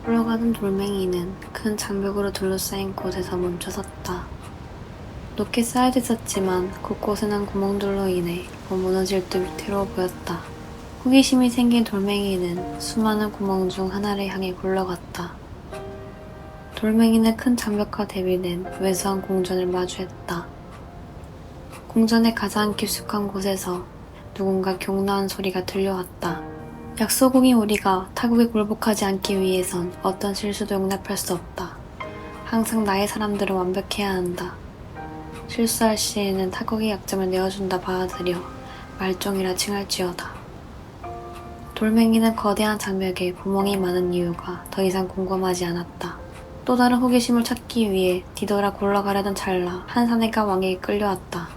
굴러가던 돌멩이는 큰 장벽으로 둘러싸인 곳에서 멈춰섰다. 높게 쌓여져 있었지만 곳곳에 난 구멍들로 인해 무너질 듯 위태로워 보였다. 호기심이 생긴 돌멩이는 수많은 구멍 중 하나를 향해 굴러갔다. 돌멩이는 큰 장벽과 대비된 왜소한 공전을 마주했다. 공전의 가장 깊숙한 곳에서 누군가 경나한 소리가 들려왔다. 약소공이 우리가 타국에 굴복하지 않기 위해선 어떤 실수도 용납할 수 없다. 항상 나의 사람들은 완벽해야 한다. 실수할 시에는 타국의 약점을 내어준다 받아들여 말종이라 칭할지어다. 돌멩이는 거대한 장벽에 구멍이 많은 이유가 더 이상 궁금하지 않았다. 또 다른 호기심을 찾기 위해 뒤돌아 굴러가려던 찰나 한 사내가 왕에게 끌려왔다.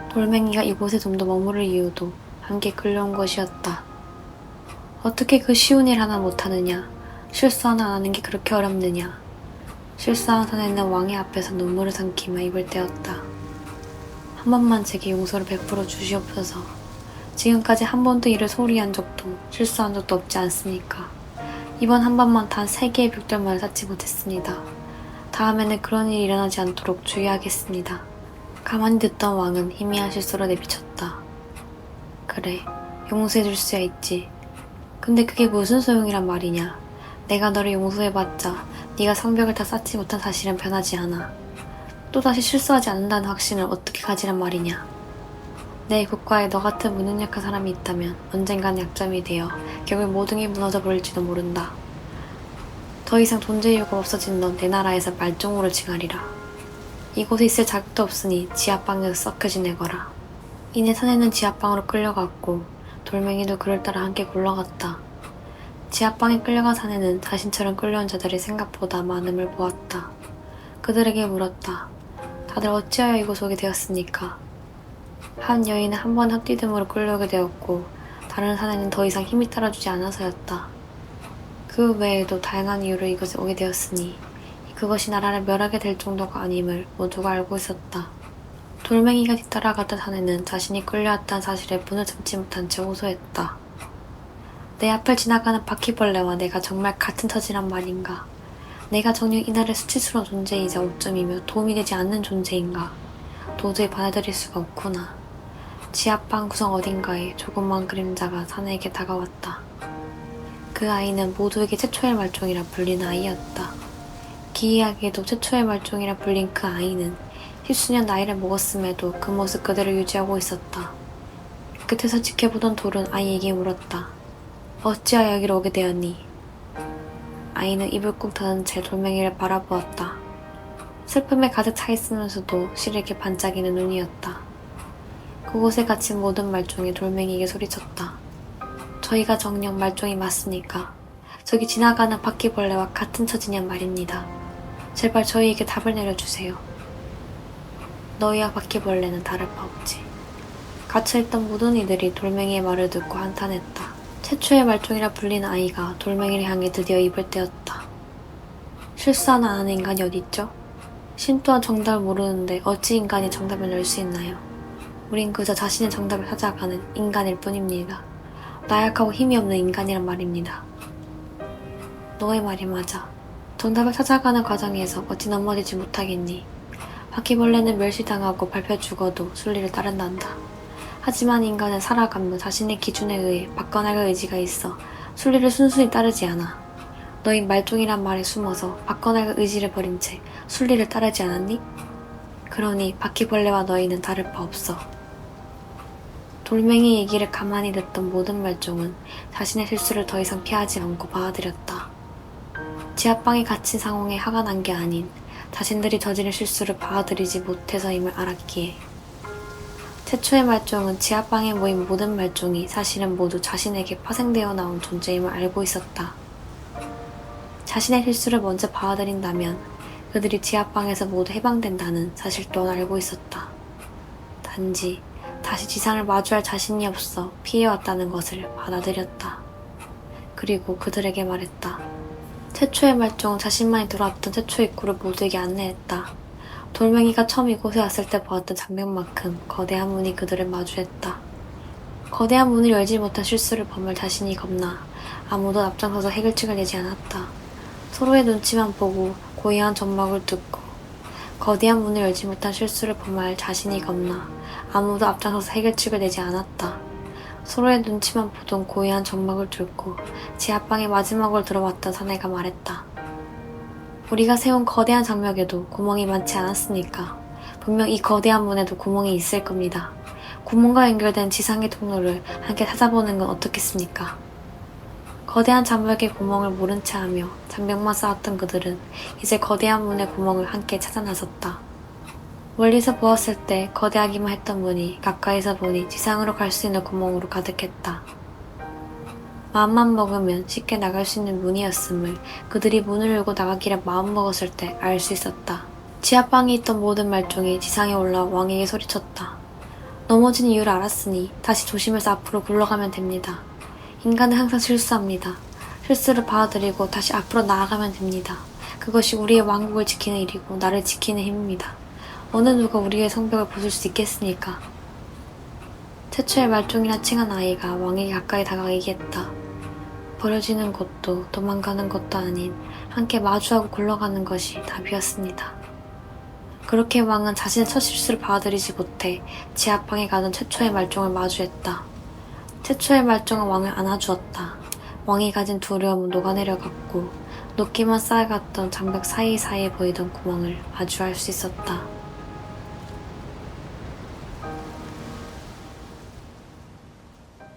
돌멩이가 이곳에 좀 더 머무를 이유도 함께 끌려온 것이었다. 어떻게 그 쉬운 일 하나 못하느냐? 실수 하나 안 하는 게 그렇게 어렵느냐? 실수한 사내는 왕의 앞에서 눈물을 삼키며 입을 떼었다. 한 번만 제게 용서를 베풀어 주시옵소서. 지금까지 한 번도 일을 소홀히 한 적도 실수한 적도 없지 않습니까? 이번 한 번만 단 3개의 벽돌만을 쌓지 못했습니다. 다음에는 그런 일이 일어나지 않도록 주의하겠습니다. 가만히 듣던 왕은 희미한 실수로 내비쳤다. 그래, 용서해줄 수야 있지. 근데 그게 무슨 소용이란 말이냐. 내가 너를 용서해봤자 네가 성벽을 다 쌓지 못한 사실은 변하지 않아. 또다시 실수하지 않는다는 확신을 어떻게 가지란 말이냐. 내 국가에 너 같은 무능력한 사람이 있다면 언젠간 약점이 되어 결국 모든 게 무너져 버릴지도 모른다. 더 이상 존재 이유가 없어진 넌 내 나라에서 말종으로 칭하리라. 이곳에 있을 자격도 없으니 지하방에서 썩혀 지내거라. 이내 사내는 지하방으로 끌려갔고 돌멩이도 그를 따라 함께 굴러갔다. 지하방에 끌려간 사내는 자신처럼 끌려온 자들이 생각보다 많음을 보았다. 그들에게 물었다. 다들 어찌하여 이곳에 오게 되었습니까? 한 여인은 한 번의 헛디딤으로 끌려오게 되었고 다른 사내는 더 이상 힘이 따라주지 않아서였다. 그 외에도 다양한 이유로 이곳에 오게 되었으니 그것이 나라를 멸하게 될 정도가 아님을 모두가 알고 있었다. 돌멩이가 뒤따라갔던 사내는 자신이 끌려왔다는 사실에 분을 참지 못한 채 호소했다. 내 앞을 지나가는 바퀴벌레와 내가 정말 같은 처지란 말인가? 내가 정녕 이 나라의 수치스러운 존재이자 오점이며 도움이 되지 않는 존재인가? 도저히 받아들일 수가 없구나. 지하방 구석 어딘가에 조그만 그림자가 사내에게 다가왔다. 그 아이는 모두에게 최초의 말종이라 불리는 아이였다. 기이하게도 최초의 말종이라 불린 그 아이는 10수년 나이를 먹었음에도 그 모습 그대로 유지하고 있었다. 끝에서 지켜보던 돌은 아이에게 물었다. 어찌하여 여기로 오게 되었니? 아이는 입을 꾹 닫은 채 돌멩이를 바라보았다. 슬픔에 가득 차 있으면서도 실에게 반짝이는 눈이었다. 그곳에 갇힌 모든 말종이 돌멩이에게 소리쳤다. 저희가 정녕 말종이 맞습니까? 저기 지나가는 바퀴벌레와 같은 처지냔 말입니다. 제발 저희에게 답을 내려주세요. 너희와 바퀴벌레는 다를 바 없지. 갇혀있던 모든 이들이 돌멩이의 말을 듣고 한탄했다. 최초의 말종이라 불리는 아이가 돌멩이를 향해 드디어 입을 떼었다. 실수 하나 안 하는 인간이 어딨죠? 신 또한 정답을 모르는데 어찌 인간이 정답을 낼 수 있나요? 우린 그저 자신의 정답을 찾아가는 인간일 뿐입니다. 나약하고 힘이 없는 인간이란 말입니다. 너의 말이 맞아. 정답을 찾아가는 과정에서 어찌 넘어지지 못하겠니? 바퀴벌레는 멸시당하고 밟혀 죽어도 순리를 따른단다. 하지만 인간은 살아가며 자신의 기준에 의해 바꿔나갈 의지가 있어 순리를 순순히 따르지 않아. 너희 말종이란 말에 숨어서 바꿔나갈 의지를 버린 채 순리를 따르지 않았니? 그러니 바퀴벌레와 너희는 다를 바 없어. 돌멩이 얘기를 가만히 듣던 모든 말종은 자신의 실수를 더 이상 피하지 않고 받아들였다. 지하방에 갇힌 상황에 화가 난 게 아닌 자신들이 저지른 실수를 받아들이지 못해서임을 알았기에. 최초의 말종은 지하방에 모인 모든 말종이 사실은 모두 자신에게 파생되어 나온 존재임을 알고 있었다. 자신의 실수를 먼저 받아들인다면 그들이 지하방에서 모두 해방된다는 사실 또한 알고 있었다. 단지 다시 지상을 마주할 자신이 없어 피해왔다는 것을 받아들였다. 그리고 그들에게 말했다. 최초의 말종은 자신만이 돌아왔던 최초 입구를 모두에게 안내했다. 돌멩이가 처음 이곳에 왔을 때 보았던 장면만큼 거대한 문이 그들을 마주했다. 거대한 문을 열지 못한 실수를 범할 자신이 겁나 아무도 앞장서서 해결책을 내지 않았다. 서로의 눈치만 보고 고요한 점막을 뚫고 거대한 문을 열지 못한 실수를 범할 자신이 겁나 아무도 앞장서서 해결책을 내지 않았다. 서로의 눈치만 보던 고요한 점막을 뚫고 지하방의 마지막으로 들어왔던 사내가 말했다. 우리가 세운 거대한 장벽에도 구멍이 많지 않았으니까 분명 이 거대한 문에도 구멍이 있을 겁니다. 구멍과 연결된 지상의 통로를 함께 찾아보는 건 어떻겠습니까? 거대한 장벽의 구멍을 모른 채 하며 장벽만 쌓았던 그들은 이제 거대한 문의 구멍을 함께 찾아 나섰다. 멀리서 보았을 때 거대하기만 했던 문이 가까이서 보니 지상으로 갈 수 있는 구멍으로 가득했다. 마음만 먹으면 쉽게 나갈 수 있는 문이었음을 그들이 문을 열고 나가기를 마음먹었을 때 알 수 있었다. 지하방에 있던 모든 말종이 지상에 올라와 왕에게 소리쳤다. 넘어진 이유를 알았으니 다시 조심해서 앞으로 굴러가면 됩니다. 인간은 항상 실수합니다. 실수를 받아들이고 다시 앞으로 나아가면 됩니다. 그것이 우리의 왕국을 지키는 일이고 나를 지키는 힘입니다. 어느 누가 우리의 성벽을 부술 수 있겠습니까? 최초의 말종이라 칭한 아이가 왕에게 가까이 다가가 얘기했다. 버려지는 것도 도망가는 것도 아닌 함께 마주하고 굴러가는 것이 답이었습니다. 그렇게 왕은 자신의 첫 실수를 받아들이지 못해 지하방에 가던 최초의 말종을 마주했다. 최초의 말종은 왕을 안아주었다. 왕이 가진 두려움은 녹아내려갔고 녹기만 쌓여갔던 장벽 사이사이에 보이던 구멍을 마주할 수 있었다.